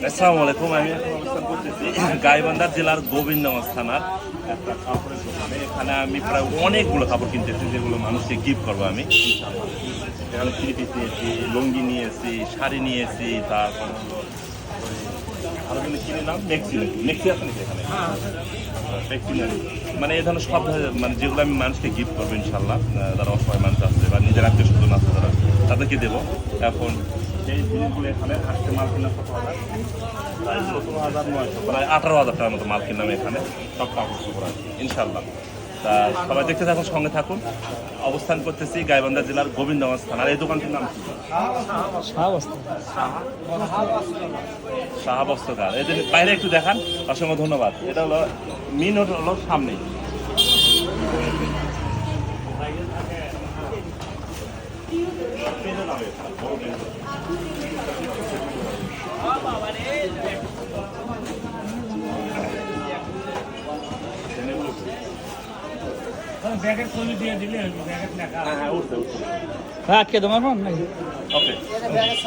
আসসালামু আলাইকুম। আমি এখন অবস্থান করতেছি গাইবান্ধা জেলার গোবিন্দগঞ্জ থানার একটা কাপড়ের দোকানে। এখানে আমি প্রায় অনেকগুলো কাপড় কিনতেছি, যেগুলো মানুষকে গিফট করবো আমি ইনশাআল্লাহ। এখানে থ্রি পিস নিয়েছি, লুঙ্গি নিয়েছি, শাড়ি নিয়েছি, তারপর হলো আরো কিন্তু কিনে নাম মেক্সি আছে নাকি এখানে? মেক্সি মানে এই ধরনের সব মানে যেগুলো আমি মানুষকে গিফট করবো ইনশাল্লাহ। যারা অসহায় মানুষ আছে বা নিজের আত্মীয় স্বজন আছে যারা, তাদেরকে দেবো। এখন সেই জিনিসগুলো এখানে আজকে মাল কিনা কত হাজার, প্রায় 17,900, প্রায় 18,000 টাকার মতো মাল কিনলাম এখানে, সব কাপড় চোপড় আছে ইনশাল্লাহ। তা সবাই দেখতে থাকুন, সঙ্গে থাকুন। অবস্থান করতেছি গাইবান্ধা জেলার গোবিন্দগঞ্জ থানার। এই দোকানটির নাম কি? শাহ বস্ত্রকার। এই যে বাইরে একটু দেখান, অসংখ্য ধন্যবাদ। এটা হলো মিন হলো সামনে। ব্যাগের ছবি দিয়ে দিলে ব্যাগের লেখা হ্যাঁ, উঠতে হ্যাঁ আজকে তোমার ফোন নাকি ওকে।